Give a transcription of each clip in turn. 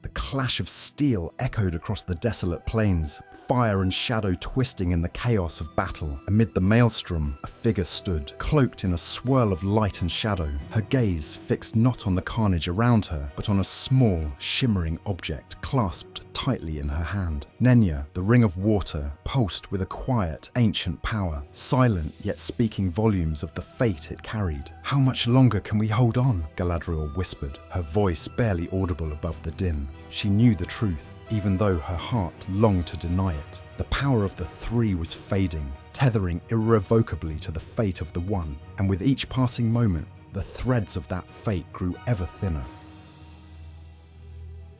The clash of steel echoed across the desolate plains, fire and shadow twisting in the chaos of battle. Amid the maelstrom, a figure stood, cloaked in a swirl of light and shadow, her gaze fixed not on the carnage around her, but on a small, shimmering object clasped tightly in her hand. Nenya, the ring of water, pulsed with a quiet, ancient power, silent yet speaking volumes of the fate it carried. "How much longer can we hold on?" Galadriel whispered, her voice barely audible above the din. She knew the truth, even though her heart longed to deny it. The power of the three was fading, tethering irrevocably to the fate of the one, and with each passing moment, the threads of that fate grew ever thinner.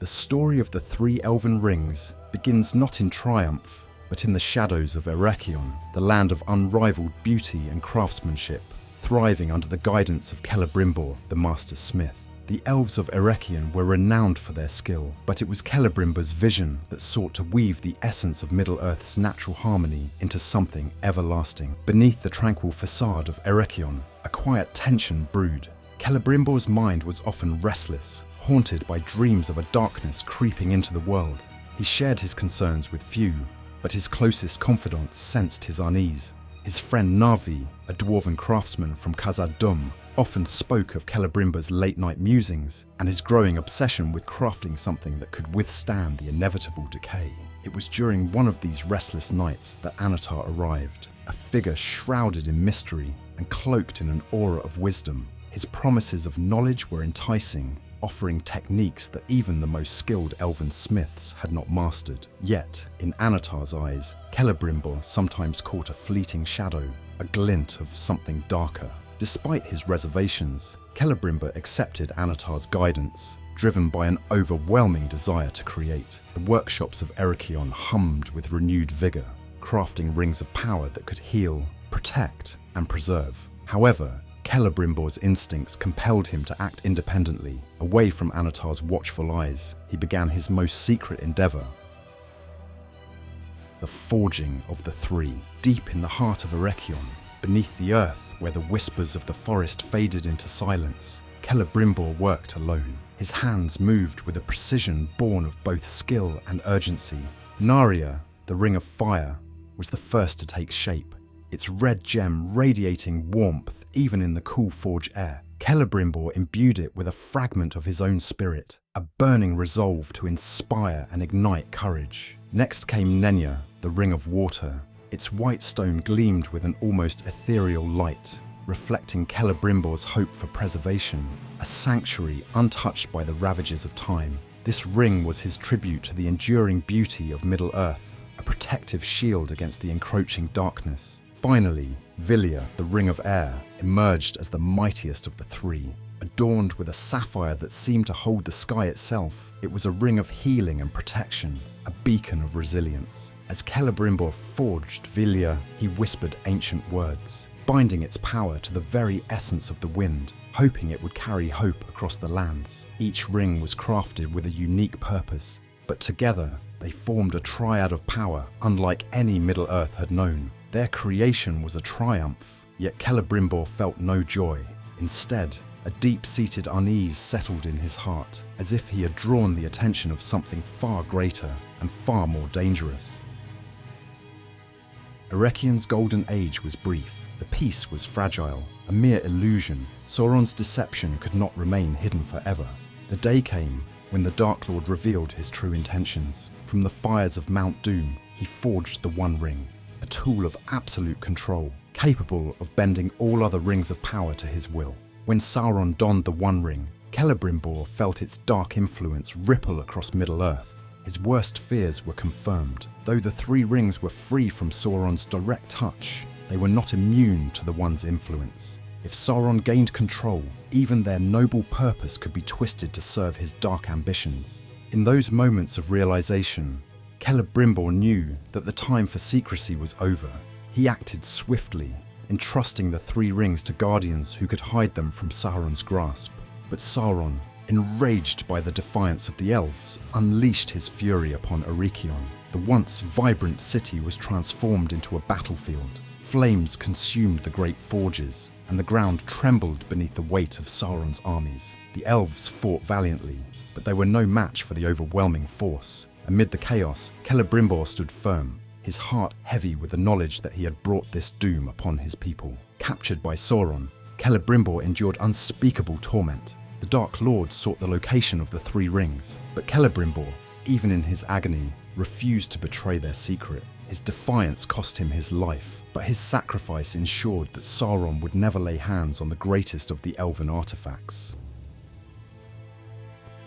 The story of the Three Elven Rings begins not in triumph, but in the shadows of Eregion, the land of unrivaled beauty and craftsmanship, thriving under the guidance of Celebrimbor, the master smith. The elves of Eregion were renowned for their skill, but it was Celebrimbor's vision that sought to weave the essence of Middle-earth's natural harmony into something everlasting. Beneath the tranquil facade of Eregion, a quiet tension brewed. Celebrimbor's mind was often restless, haunted by dreams of a darkness creeping into the world. He shared his concerns with few, but his closest confidants sensed his unease. His friend Navi, a dwarven craftsman from Khazad-dûm, often spoke of Celebrimbor's late-night musings and his growing obsession with crafting something that could withstand the inevitable decay. It was during one of these restless nights that Annatar arrived, a figure shrouded in mystery and cloaked in an aura of wisdom. His promises of knowledge were enticing, offering techniques that even the most skilled elven smiths had not mastered. Yet, in Annatar's eyes, Celebrimbor sometimes caught a fleeting shadow, a glint of something darker. Despite his reservations, Celebrimbor accepted Annatar's guidance, driven by an overwhelming desire to create. The workshops of Eregion hummed with renewed vigor, crafting rings of power that could heal, protect, and preserve. However, Celebrimbor's instincts compelled him to act independently. Away from Annatar's watchful eyes, he began his most secret endeavor: the forging of the three. Deep in the heart of Eregion, beneath the earth where the whispers of the forest faded into silence, Celebrimbor worked alone. His hands moved with a precision born of both skill and urgency. Narya, the ring of fire, was the first to take shape, its red gem radiating warmth even in the cool forge air. Celebrimbor imbued it with a fragment of his own spirit, a burning resolve to inspire and ignite courage. Next came Nenya, the ring of water. Its white stone gleamed with an almost ethereal light, reflecting Celebrimbor's hope for preservation, a sanctuary untouched by the ravages of time. This ring was his tribute to the enduring beauty of Middle-earth, a protective shield against the encroaching darkness. Finally, Vilya, the ring of air, emerged as the mightiest of the three. Adorned with a sapphire that seemed to hold the sky itself, it was a ring of healing and protection, a beacon of resilience. As Celebrimbor forged Vilya, he whispered ancient words, binding its power to the very essence of the wind, hoping it would carry hope across the lands. Each ring was crafted with a unique purpose, but together they formed a triad of power unlike any Middle-earth had known. Their creation was a triumph, yet Celebrimbor felt no joy. Instead, a deep-seated unease settled in his heart, as if he had drawn the attention of something far greater and far more dangerous. Eregion's golden age was brief. The peace was fragile, a mere illusion. Sauron's deception could not remain hidden forever. The day came when the Dark Lord revealed his true intentions. From the fires of Mount Doom, he forged the One Ring, a tool of absolute control, capable of bending all other rings of power to his will. When Sauron donned the One Ring, Celebrimbor felt its dark influence ripple across Middle-earth. His worst fears were confirmed. Though the three rings were free from Sauron's direct touch, they were not immune to the One's influence. If Sauron gained control, even their noble purpose could be twisted to serve his dark ambitions. In those moments of realization, Celebrimbor knew that the time for secrecy was over. He acted swiftly, entrusting the three rings to guardians who could hide them from Sauron's grasp. But Sauron, enraged by the defiance of the elves, unleashed his fury upon Eregion. The once vibrant city was transformed into a battlefield. Flames consumed the great forges, and the ground trembled beneath the weight of Sauron's armies. The elves fought valiantly, but they were no match for the overwhelming force. Amid the chaos, Celebrimbor stood firm, his heart heavy with the knowledge that he had brought this doom upon his people. Captured by Sauron, Celebrimbor endured unspeakable torment. The Dark Lord sought the location of the Three Rings, but Celebrimbor, even in his agony, refused to betray their secret. His defiance cost him his life, but his sacrifice ensured that Sauron would never lay hands on the greatest of the elven artifacts.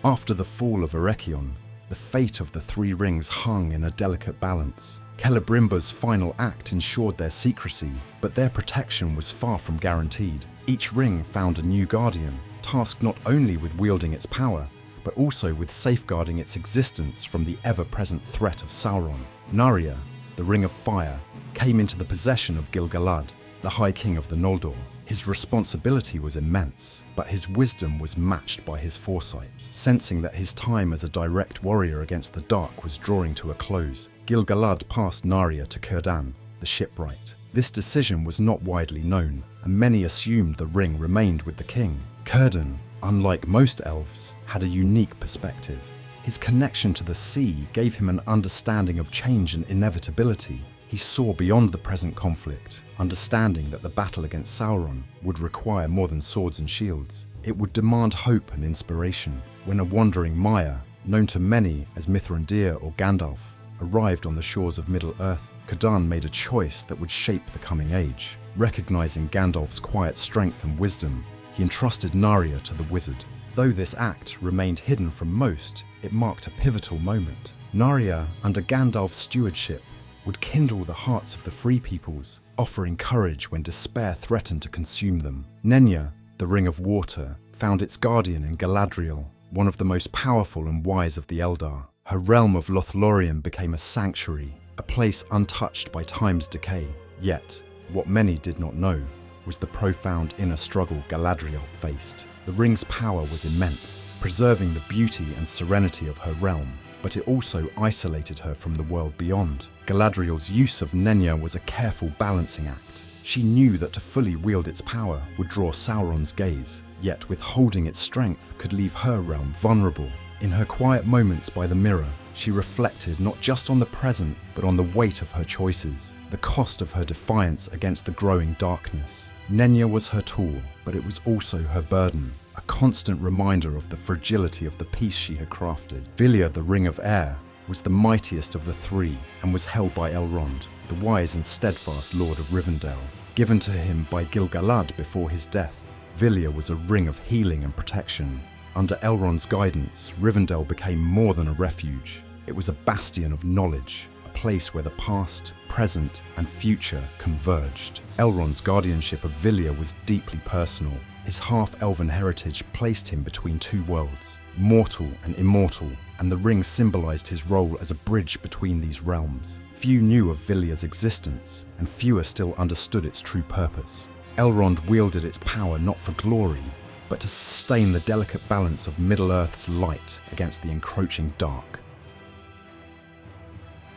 After the fall of Eregion, the fate of the Three Rings hung in a delicate balance. Celebrimbor's final act ensured their secrecy, but their protection was far from guaranteed. Each ring found a new guardian, tasked not only with wielding its power, but also with safeguarding its existence from the ever-present threat of Sauron. Narya, the Ring of Fire, came into the possession of Gil-galad, the High King of the Noldor. His responsibility was immense, but his wisdom was matched by his foresight. Sensing that his time as a direct warrior against the dark was drawing to a close, Gil-galad passed Narya to Círdan, the shipwright. This decision was not widely known, and many assumed the ring remained with the king. Círdan, unlike most elves, had a unique perspective. His connection to the sea gave him an understanding of change and inevitability. He saw beyond the present conflict, understanding that the battle against Sauron would require more than swords and shields. It would demand hope and inspiration. When a wandering Maya, known to many as Mithrandir or Gandalf, arrived on the shores of Middle-earth, Círdan made a choice that would shape the coming age. Recognizing Gandalf's quiet strength and wisdom, he entrusted Narya to the wizard. Though this act remained hidden from most, it marked a pivotal moment. Narya, under Gandalf's stewardship, would kindle the hearts of the Free Peoples, offering courage when despair threatened to consume them. Nenya, the Ring of Water, found its guardian in Galadriel, one of the most powerful and wise of the Eldar. Her realm of Lothlorien became a sanctuary, a place untouched by time's decay. Yet, what many did not know was the profound inner struggle Galadriel faced. The ring's power was immense, preserving the beauty and serenity of her realm, but it also isolated her from the world beyond. Galadriel's use of Nenya was a careful balancing act. She knew that to fully wield its power would draw Sauron's gaze, yet withholding its strength could leave her realm vulnerable. In her quiet moments by the mirror, she reflected not just on the present, but on the weight of her choices, the cost of her defiance against the growing darkness. Nenya was her tool, but it was also her burden, a constant reminder of the fragility of the piece she had crafted. Vilya, the Ring of Air, was the mightiest of the three and was held by Elrond, the wise and steadfast Lord of Rivendell. Given to him by Gil-galad before his death, Vilya was a ring of healing and protection. Under Elrond's guidance, Rivendell became more than a refuge. It was a bastion of knowledge, a place where the past, present, and future converged. Elrond's guardianship of Vilya was deeply personal. His half-elven heritage placed him between two worlds, mortal and immortal, and the ring symbolized his role as a bridge between these realms. Few knew of Vilya's existence, and fewer still understood its true purpose. Elrond wielded its power not for glory, but to sustain the delicate balance of Middle-earth's light against the encroaching dark.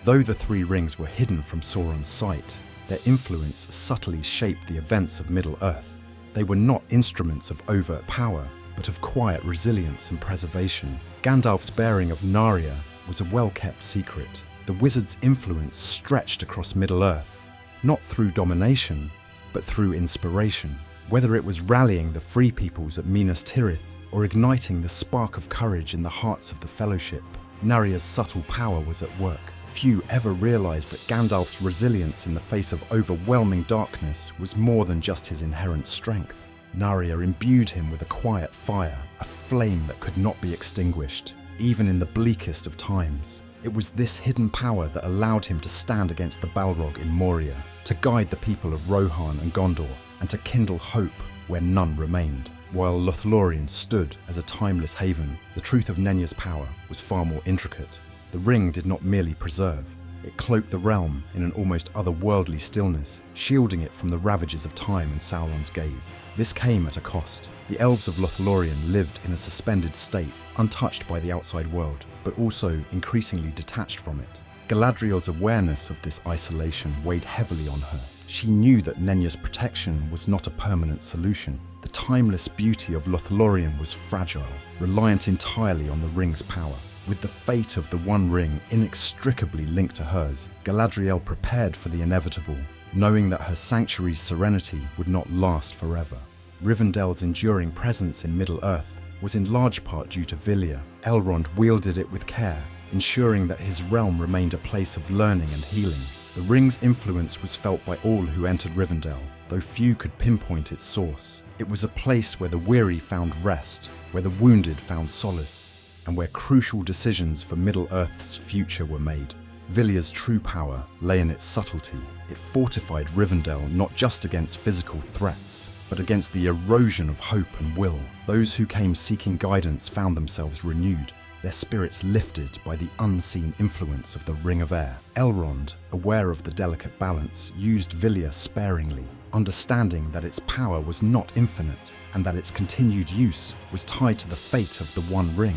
Though the Three Rings were hidden from Sauron's sight, their influence subtly shaped the events of Middle-earth. They were not instruments of overt power, but of quiet resilience and preservation. Gandalf's bearing of Narya was a well-kept secret. The wizard's influence stretched across Middle-earth, not through domination, but through inspiration. Whether it was rallying the Free Peoples at Minas Tirith or igniting the spark of courage in the hearts of the Fellowship, Narya's subtle power was at work. Few ever realized that Gandalf's resilience in the face of overwhelming darkness was more than just his inherent strength. Narya imbued him with a quiet fire, a flame that could not be extinguished, even in the bleakest of times. It was this hidden power that allowed him to stand against the Balrog in Moria, to guide the people of Rohan and Gondor, and to kindle hope where none remained. While Lothlorien stood as a timeless haven, the truth of Nenya's power was far more intricate. The ring did not merely preserve, it cloaked the realm in an almost otherworldly stillness, shielding it from the ravages of time and Sauron's gaze. This came at a cost. The elves of Lothlorien lived in a suspended state, untouched by the outside world, but also increasingly detached from it. Galadriel's awareness of this isolation weighed heavily on her. She knew that Nenya's protection was not a permanent solution. The timeless beauty of Lothlorien was fragile, reliant entirely on the ring's power. With the fate of the One Ring inextricably linked to hers, Galadriel prepared for the inevitable, knowing that her sanctuary's serenity would not last forever. Rivendell's enduring presence in Middle-earth was in large part due to Vilya. Elrond wielded it with care, ensuring that his realm remained a place of learning and healing. The ring's influence was felt by all who entered Rivendell, though few could pinpoint its source. It was a place where the weary found rest, where the wounded found solace, and where crucial decisions for Middle-earth's future were made. Vilya's true power lay in its subtlety. It fortified Rivendell not just against physical threats, but against the erosion of hope and will. Those who came seeking guidance found themselves renewed, their spirits lifted by the unseen influence of the Ring of Air. Elrond, aware of the delicate balance, used Vilya sparingly, understanding that its power was not infinite and that its continued use was tied to the fate of the One Ring.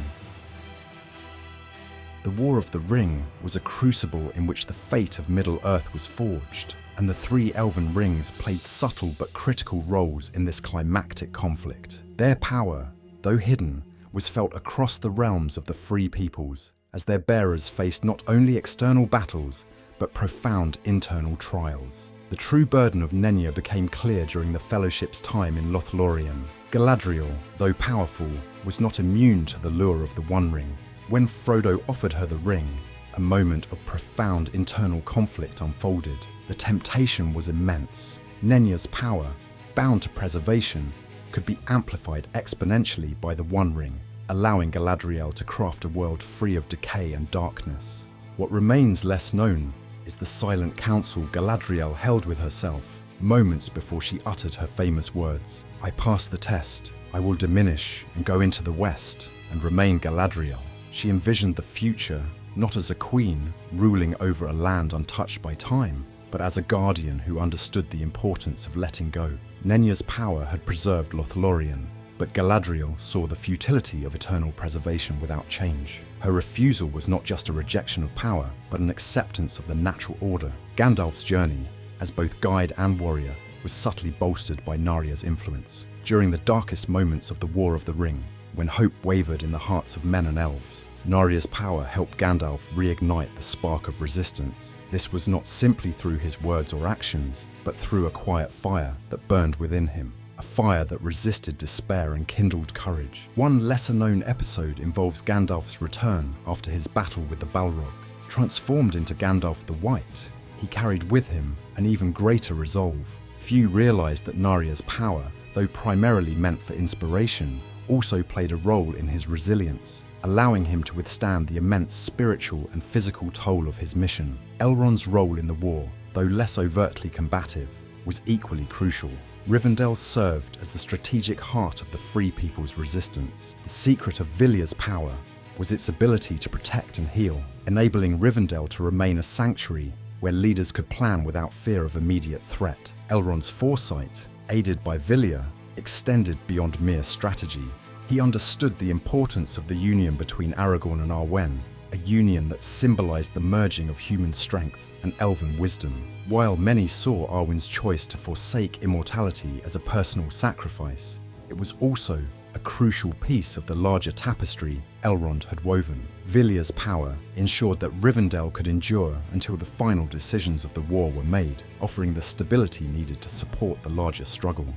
The War of the Ring was a crucible in which the fate of Middle-earth was forged, and the Three Elven Rings played subtle but critical roles in this climactic conflict. Their power, though hidden, was felt across the realms of the Free Peoples, as their bearers faced not only external battles, but profound internal trials. The true burden of Nenya became clear during the Fellowship's time in Lothlorien. Galadriel, though powerful, was not immune to the lure of the One Ring. When Frodo offered her the ring, a moment of profound internal conflict unfolded. The temptation was immense. Nenya's power, bound to preservation, could be amplified exponentially by the One Ring, allowing Galadriel to craft a world free of decay and darkness. What remains less known is the silent counsel Galadriel held with herself, moments before she uttered her famous words, "I pass the test, I will diminish and go into the west and remain Galadriel." She envisioned the future not as a queen ruling over a land untouched by time, but as a guardian who understood the importance of letting go. Nenya's power had preserved Lothlorien, but Galadriel saw the futility of eternal preservation without change. Her refusal was not just a rejection of power, but an acceptance of the natural order. Gandalf's journey, as both guide and warrior, was subtly bolstered by Narya's influence. During the darkest moments of the War of the Ring, when hope wavered in the hearts of men and elves, Narya's power helped Gandalf reignite the spark of resistance. This was not simply through his words or actions, but through a quiet fire that burned within him, a fire that resisted despair and kindled courage. One lesser-known episode involves Gandalf's return after his battle with the Balrog. Transformed into Gandalf the White, he carried with him an even greater resolve. Few realized that Narya's power, though primarily meant for inspiration, also played a role in his resilience, allowing him to withstand the immense spiritual and physical toll of his mission. Elrond's role in the war, though less overtly combative, was equally crucial. Rivendell served as the strategic heart of the Free People's resistance. The secret of Vilya's power was its ability to protect and heal, enabling Rivendell to remain a sanctuary where leaders could plan without fear of immediate threat. Elrond's foresight, aided by Vilya, extended beyond mere strategy. He understood the importance of the union between Aragorn and Arwen, a union that symbolized the merging of human strength and elven wisdom. While many saw Arwen's choice to forsake immortality as a personal sacrifice, it was also a crucial piece of the larger tapestry Elrond had woven. Vilya's power ensured that Rivendell could endure until the final decisions of the war were made, offering the stability needed to support the larger struggle.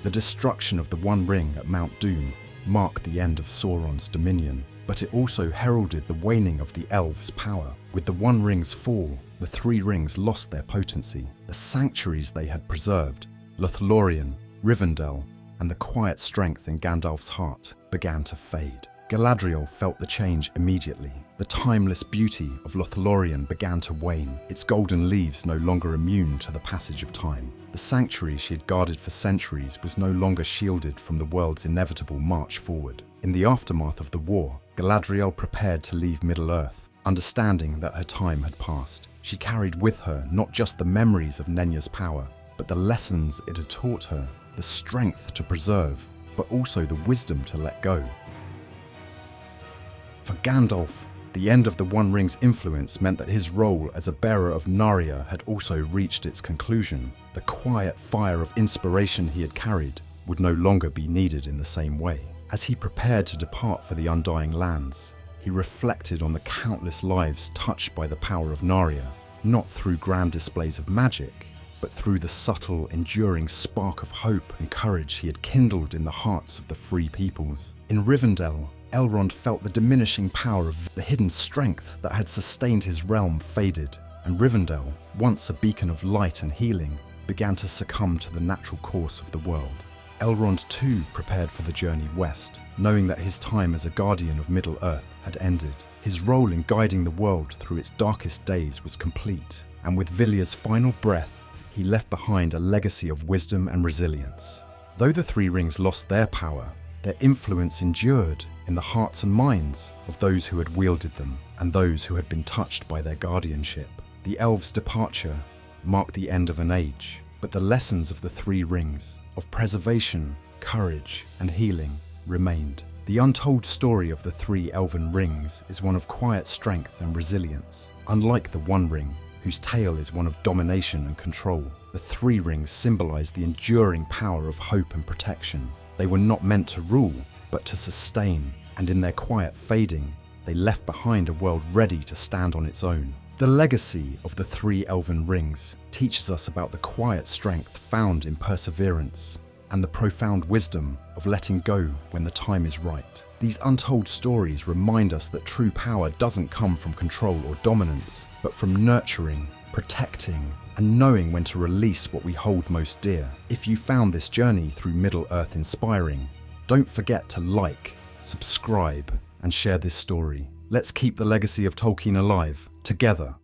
The destruction of the One Ring at Mount Doom marked the end of Sauron's dominion, but it also heralded the waning of the elves' power. With the One Ring's fall, the Three Rings lost their potency. The sanctuaries they had preserved, Lothlorien, Rivendell, and the quiet strength in Gandalf's heart began to fade. Galadriel felt the change immediately. The timeless beauty of Lothlorien began to wane, its golden leaves no longer immune to the passage of time. The sanctuary she had guarded for centuries was no longer shielded from the world's inevitable march forward. In the aftermath of the war, Galadriel prepared to leave Middle-earth, understanding that her time had passed. She carried with her not just the memories of Nenya's power, but the lessons it had taught her, the strength to preserve, but also the wisdom to let go. For Gandalf, The end of the One Ring's influence meant that his role as a bearer of Narya had also reached its conclusion. The quiet fire of inspiration he had carried would no longer be needed in the same way. As he prepared to depart for the Undying Lands, he reflected on the countless lives touched by the power of Narya, not through grand displays of magic, but through the subtle, enduring spark of hope and courage he had kindled in the hearts of the free peoples. In Rivendell, Elrond felt the diminishing power of the hidden strength that had sustained his realm faded, and Rivendell, once a beacon of light and healing, began to succumb to the natural course of the world. Elrond too prepared for the journey west, knowing that his time as a guardian of Middle-earth had ended. His role in guiding the world through its darkest days was complete, and with Vilya's final breath, he left behind a legacy of wisdom and resilience. Though the Three Rings lost their power, their influence endured in the hearts and minds of those who had wielded them and those who had been touched by their guardianship. The elves' departure marked the end of an age, but the lessons of the Three Rings, of preservation, courage, and healing, remained. The untold story of the Three Elven Rings is one of quiet strength and resilience. Unlike the One Ring, whose tale is one of domination and control, the Three Rings symbolize the enduring power of hope and protection. They were not meant to rule, but to sustain, and in their quiet fading, they left behind a world ready to stand on its own. The legacy of the Three Elven Rings teaches us about the quiet strength found in perseverance, and the profound wisdom of letting go when the time is right. These untold stories remind us that true power doesn't come from control or dominance, but from nurturing, protecting, and knowing when to release what we hold most dear. If you found this journey through Middle-earth inspiring, don't forget to like, subscribe, and share this story. Let's keep the legacy of Tolkien alive, together.